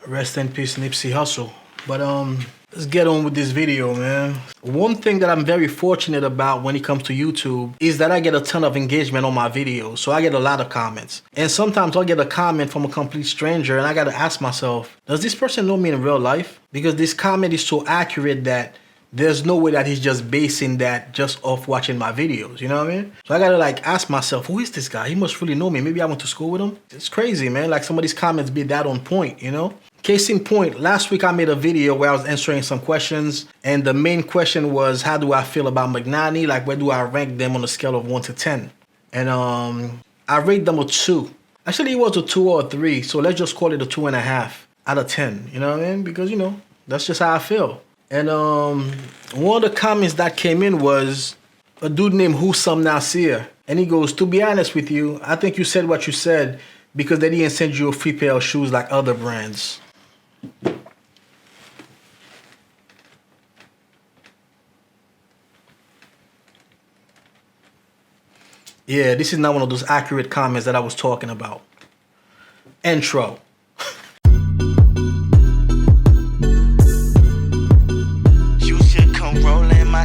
Rest in peace, Nipsey Hussle. But let's get on with this video, man. One thing that I'm very fortunate about when it comes to YouTube is that I get a ton of engagement on my videos. So I get a lot of comments. And sometimes I'll get a comment from a complete stranger and I gotta ask myself, does this person know me in real life? Because this comment is so accurate that there's no way that he's just basing that just off watching my videos, you know what I mean? So I gotta like ask myself, who is this guy? He must really know me. Maybe I went to school with him. It's crazy, man. Like some of these comments be that on point, you know? Case in point, last week I made a video where I was answering some questions, and the main question was, how do I feel about Magnani? Like, where do I rank them on a scale of 1 to 10? And I rate them a 2. Actually, it was a 2 or a 3, so let's just call it a 2.5 out of 10, you know what I mean? Because, you know, that's just how I feel. And one of the comments that came in was a dude named Husam Nasir. And he goes, to be honest with you, I think you said what you said because they didn't send you a free pair of shoes like other brands. Yeah, this is not one of those accurate comments that I was talking about. Intro. You should come rolling my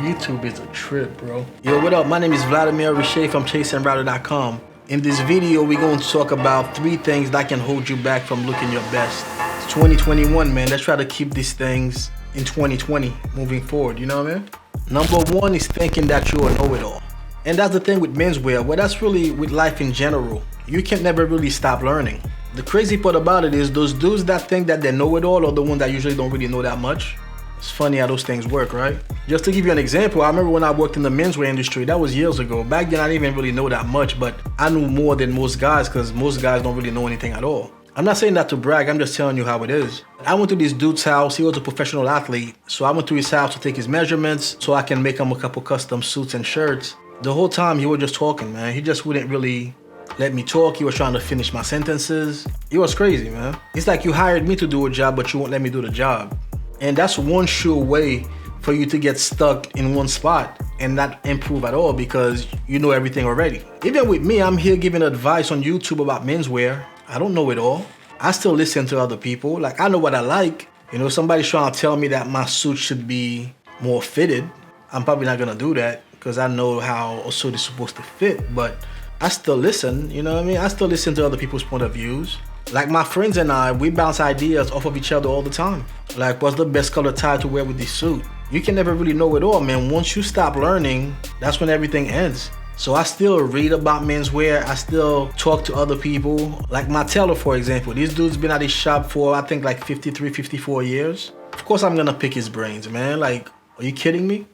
YouTube is a trip, bro. Yo, what up? My name is Vladimir Richer from ChaseandRouter.com. In this video, we're going to talk about 3 things that can hold you back from looking your best. It's 2021, man. Let's try to keep these things in 2020 moving forward, you know what I mean? Number 1 is thinking that you're a know-it-all. And that's the thing with menswear. Well, that's really with life in general. You can never really stop learning. The crazy part about it is those dudes that think that they know it all are the ones that usually don't really know that much. It's funny how those things work, right? Just to give you an example, I remember when I worked in the menswear industry, that was years ago. Back then, I didn't even really know that much, but I knew more than most guys because most guys don't really know anything at all. I'm not saying that to brag, I'm just telling you how it is. I went to this dude's house, he was a professional athlete, so I went to his house to take his measurements so I can make him a couple custom suits and shirts. The whole time he was just talking, man. He just wouldn't really let me talk. He was trying to finish my sentences. It was crazy, man. It's like you hired me to do a job, but you won't let me do the job. And that's one sure way for you to get stuck in one spot and not improve at all because you know everything already. Even with me, I'm here giving advice on YouTube about menswear. I don't know it all. I still listen to other people. Like, I know what I like. You know, somebody's trying to tell me that my suit should be more fitted. I'm probably not gonna do that because I know how a suit is supposed to fit, but I still listen, you know what I mean? I still listen to other people's point of views. Like my friends and I, we bounce ideas off of each other all the time. Like, what's the best color tie to wear with this suit? You can never really know it all, man. Once you stop learning, that's when everything ends. So I still read about menswear. I still talk to other people. Like my tailor, for example. This dude's been at his shop for, I think, like 53, 54 years. Of course, I'm gonna pick his brains, man. Like, are you kidding me?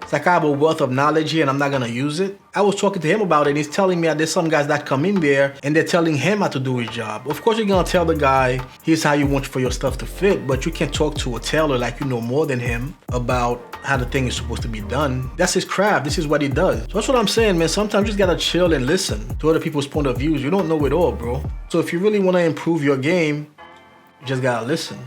It's like I have a wealth of knowledge here and I'm not gonna use it. I was talking to him about it and he's telling me that there's some guys that come in there and they're telling him how to do his job. Of course you're gonna tell the guy, here's how you want for your stuff to fit, but you can't talk to a tailor like you know more than him about how the thing is supposed to be done. That's his craft, this is what he does. So that's what I'm saying, man. Sometimes you just gotta chill and listen to other people's point of views. You don't know it all, bro. So if you really wanna improve your game, you just gotta listen.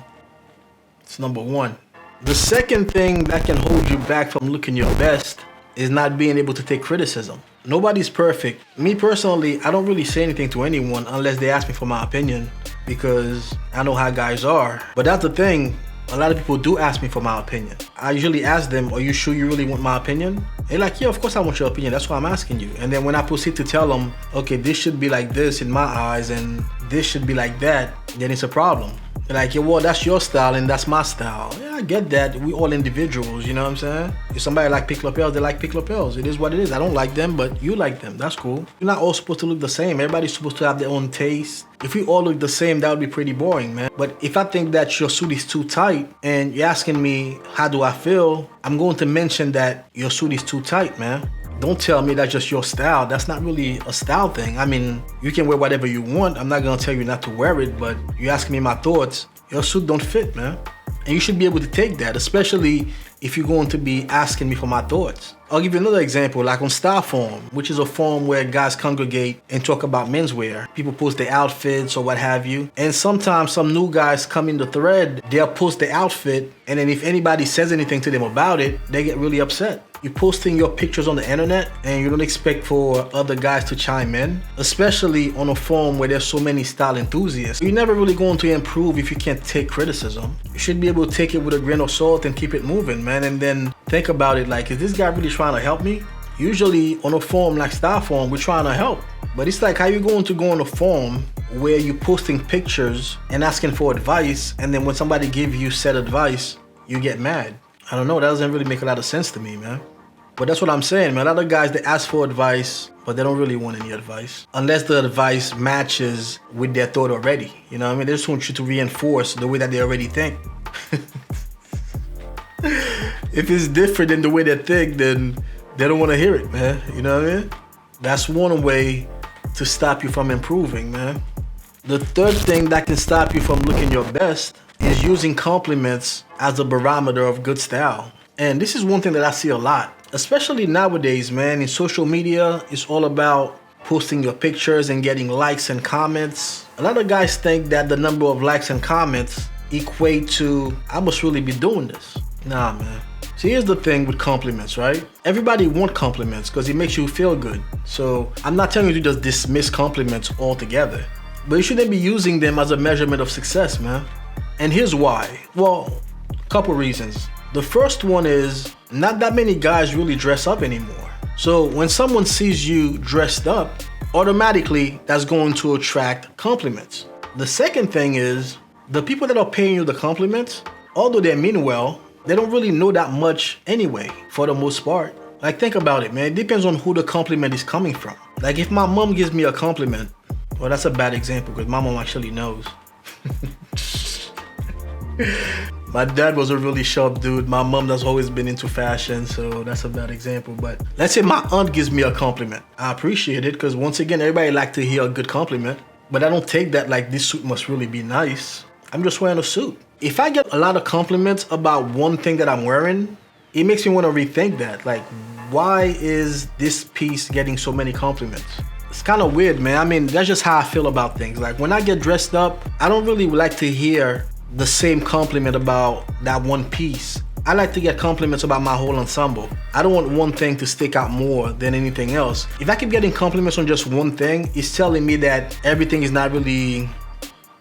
It's number 1. The second thing that can hold you back from looking your best is not being able to take criticism. Nobody's perfect. Me personally, I don't really say anything to anyone unless they ask me for my opinion because I know how guys are. But that's the thing, a lot of people do ask me for my opinion. I usually ask them, are you sure you really want my opinion? They're like, yeah, of course I want your opinion. That's why I'm asking you. And then when I proceed to tell them, okay, this should be like this in my eyes and this should be like that, then it's a problem. They're like, yeah, well, that's your style and that's my style. Yeah, I get that. We all individuals, you know what I'm saying? If somebody like pick lapels, they like pick lapels. It is what it is. I don't like them, but you like them. That's cool. You're not all supposed to look the same. Everybody's supposed to have their own taste. If we all look the same, that would be pretty boring, man. But if I think that your suit is too tight and you're asking me, how do I feel? I'm going to mention that your suit is too tight, man. Don't tell me that's just your style. That's not really a style thing. I mean, you can wear whatever you want. I'm not gonna tell you not to wear it, but you're asking me my thoughts. Your suit don't fit, man. And you should be able to take that, especially if you're going to be asking me for my thoughts. I'll give you another example, like on Styleforum, which is a forum where guys congregate and talk about menswear. People post their outfits or what have you. And sometimes some new guys come in the thread, they'll post their outfit, and then if anybody says anything to them about it, they get really upset. you're posting your pictures on the internet and you don't expect for other guys to chime in, especially on a forum where there's so many style enthusiasts. You're never really going to improve if you can't take criticism. You should be able to take it with a grain of salt and keep it moving, man, and then think about it like, is this guy really trying to help me? Usually on a forum like Style Forum, we're trying to help. But it's like, how you going to go on a forum where you're posting pictures and asking for advice, and then when somebody gives you said advice, you get mad? I don't know, that doesn't really make a lot of sense to me, man. But that's what I'm saying, man. A lot of guys, they ask for advice, but they don't really want any advice. Unless the advice matches with their thought already. You know what I mean? They just want you to reinforce the way that they already think. If it's different than the way they think, then they don't want to hear it, man. You know what I mean? That's one way to stop you from improving, man. The third thing that can stop you from looking your best is using compliments as a barometer of good style. And this is one thing that I see a lot, especially nowadays, man. In social media, it's all about posting your pictures and getting likes and comments. A lot of guys think that the number of likes and comments equate to, I must really be doing this. Nah, man. See, here's the thing with compliments, right? Everybody wants compliments because it makes you feel good. So I'm not telling you to just dismiss compliments altogether, but you shouldn't be using them as a measurement of success, man. And here's why. Well, a couple reasons. The first one is not that many guys really dress up anymore. So when someone sees you dressed up, automatically that's going to attract compliments. The second thing is the people that are paying you the compliments, although they mean well, they don't really know that much anyway, for the most part. Like, think about it, man. It depends on who the compliment is coming from. Like, if my mom gives me a compliment, well, that's a bad example because my mom actually knows. My dad was a really sharp dude. My mom has always been into fashion, so that's a bad example. But let's say my aunt gives me a compliment. I appreciate it because, once again, everybody likes to hear a good compliment. But I don't take that like this suit must really be nice. I'm just wearing a suit. If I get a lot of compliments about one thing that I'm wearing, it makes me want to rethink that. Like, why is this piece getting so many compliments? It's kind of weird, man. I mean, that's just how I feel about things. Like, when I get dressed up, I don't really like to hear the same compliment about that one piece. I like to get compliments about my whole ensemble. I don't want one thing to stick out more than anything else. If I keep getting compliments on just one thing, it's telling me that everything is not really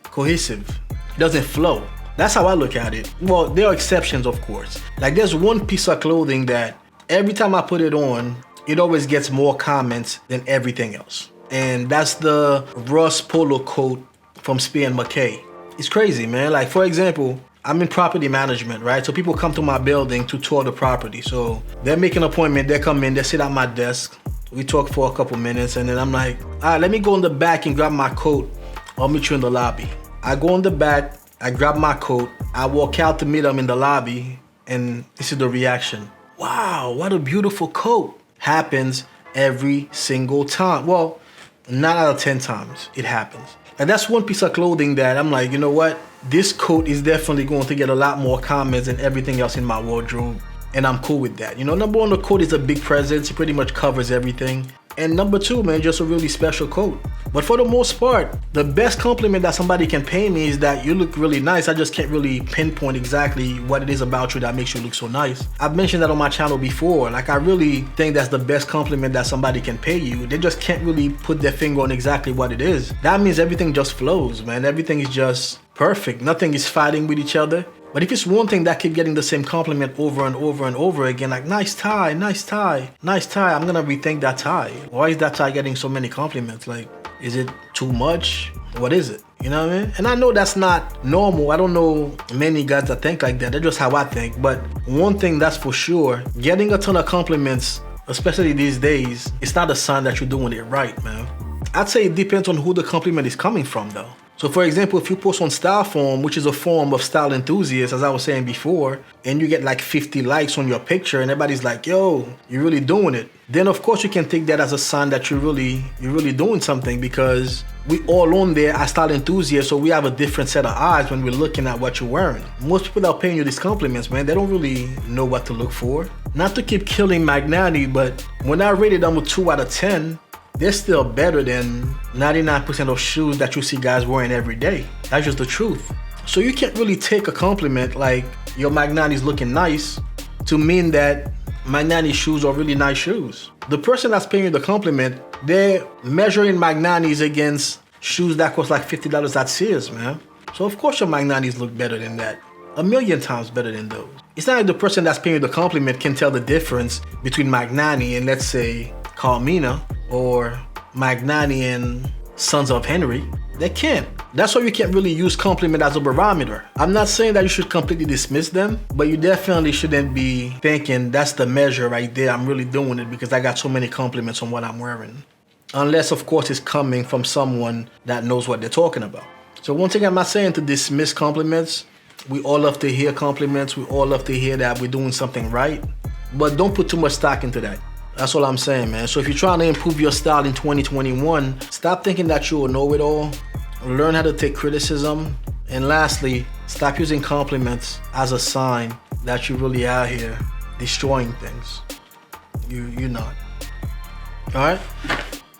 cohesive. It doesn't flow. That's how I look at it. Well, there are exceptions, of course. Like, there's one piece of clothing that every time I put it on, it always gets more comments than everything else. And that's the Ross polo coat from Spear & McKay. It's crazy, man. Like, for example, I'm in property management, right? So people come to my building to tour the property. So they make an appointment, they come in, they sit at my desk, we talk for a couple minutes, and then I'm like, all right, let me go in the back and grab my coat. I'll meet you in the lobby. I go in the back, I grab my coat, I walk out to meet them in the lobby, and this is the reaction. Wow, what a beautiful coat. Happens every single time. Well, 9 out of 10 times it happens. And that's one piece of clothing that I'm like, you know what? This coat is definitely going to get a lot more comments than everything else in my wardrobe. And I'm cool with that. You know, number one, the coat is a big presence. It pretty much covers everything. And number two, man, just a really special coat. But for the most part, the best compliment that somebody can pay me is that you look really nice. I just can't really pinpoint exactly what it is about you that makes you look so nice. I've mentioned that on my channel before. Like, I really think that's the best compliment that somebody can pay you. They just can't really put their finger on exactly what it is. That means everything just flows, man. Everything is just perfect. Nothing is fighting with each other. But if it's one thing that keep getting the same compliment over and over and over again, like, nice tie, nice tie, nice tie, I'm gonna rethink that tie. Why is that tie getting so many compliments? Like, is it too much? What is it? You know what I mean? And I know that's not normal. I don't know many guys that think like that. That's just how I think. But one thing that's for sure, getting a ton of compliments, especially these days, it's not a sign that you're doing it right, man. I'd say it depends on who the compliment is coming from, though. So, for example, if you post on Style Forum, which is a forum of style enthusiasts, as I was saying before, and you get like 50 likes on your picture and everybody's like, yo, you're really doing it, then of course you can take that as a sign that you're really doing something, because we all on there as style enthusiasts, so we have a different set of eyes when we're looking at what you're wearing. Most people that are paying you these compliments, man, they don't really know what to look for. Not to keep killing Magnani, but when I rated them with 2 out of 10, they're still better than 99% of shoes that you see guys wearing every day. That's just the truth. So you can't really take a compliment like your Magnani's looking nice to mean that Magnani shoes are really nice shoes. The person that's paying you the compliment, they're measuring Magnanis against shoes that cost like $50 at Sears, man. So of course your Magnanis look better than that. 1,000,000 times better than those. It's not like the person that's paying you the compliment can tell the difference between Magnani and, let's say, Carmina, or Magnani and Sons of Henry. They can't. That's why you can't really use compliment as a barometer. I'm not saying that you should completely dismiss them, but you definitely shouldn't be thinking that's the measure right there. I'm really doing it because I got so many compliments on what I'm wearing. Unless, of course, it's coming from someone that knows what they're talking about. So one thing I'm not saying to dismiss compliments. We all love to hear compliments. We all love to hear that we're doing something right. But don't put too much stock into that. That's all I'm saying, man. So if you're trying to improve your style in 2021, stop thinking that you will know it all. Learn how to take criticism. And lastly, stop using compliments as a sign that you're really out here destroying things. You're not. All right?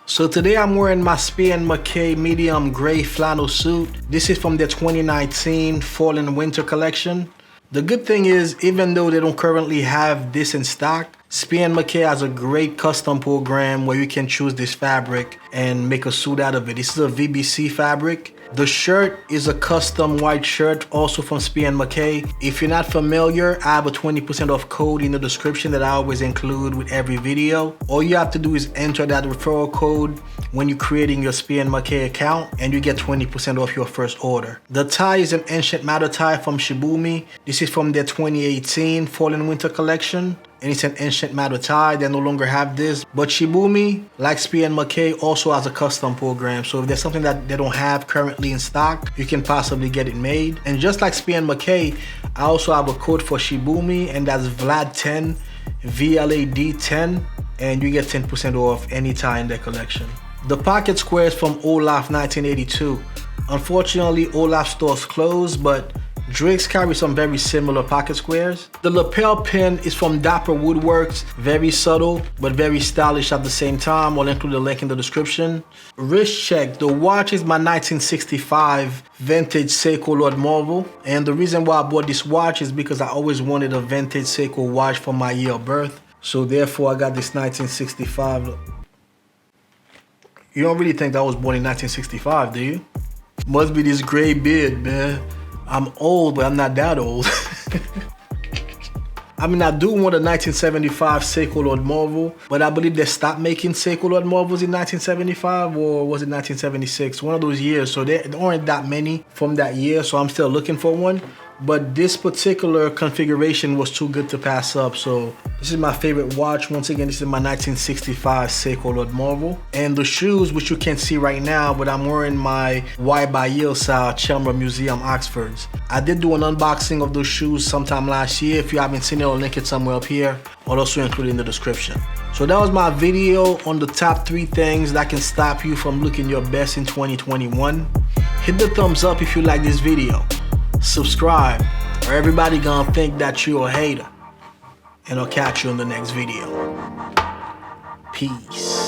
So today I'm wearing my Spier & Mackay medium gray flannel suit. This is from their 2019 fall and winter collection. The good thing is, even though they don't currently have this in stock, Spier & Mackay has a great custom program where you can choose this fabric and make a suit out of it. This is a VBC fabric. The shirt is a custom white shirt, also from Spier & Mackay. If you're not familiar, I have a 20% off code in the description that I always include with every video. All you have to do is enter that referral code when you're creating your Spier & Mackay account, and you get 20% off your first order. The tie is an Ancient Matter tie from Shibumi. This is from their 2018 fall and winter collection. And it's an Ancient Matter tie. They no longer have this. But Shibumi, like Spier & Mackay, also has a custom program. So if there's something that they don't have currently in stock, you can possibly get it made. And just like Spier & Mackay, I also have a code for Shibumi, and that's VLAD10, VLAD10, and you get 10% off any tie in their collection. The pocket square is from Olaf 1982. Unfortunately, Olaf stores closed, but Drake's carry some very similar pocket squares. The lapel pin is from Dapper Woodworks. Very subtle, but very stylish at the same time. I'll include a link in the description. Wrist check. The watch is my 1965 vintage Seiko Lord Marvel. And the reason why I bought this watch is because I always wanted a vintage Seiko watch for my year of birth. So therefore, I got this 1965. You don't really think that I was born in 1965, do you? Must be this gray beard, man. I'm old, but I'm not that old. I mean, I do want a 1975 Seiko Lord Marvel, but I believe they stopped making Seiko Lord Marvels in 1975, or was it 1976? One of those years. So there aren't that many from that year, so I'm still looking for one. But this particular configuration was too good to pass up. So this is my favorite watch. Once again, this is my 1965 Seiko Lord Marvel. And the shoes, which you can't see right now, but I'm wearing my Y by Yale-style Chelmsford Museum Oxfords. I did do an unboxing of those shoes sometime last year. If you haven't seen it, I'll link it somewhere up here. I'll also include it in the description. So that was my video on the top 3 things that can stop you from looking your best in 2021. Hit the thumbs up if you like this video. Subscribe, or everybody gonna think that you're a hater. And I'll catch you in the next video. Peace.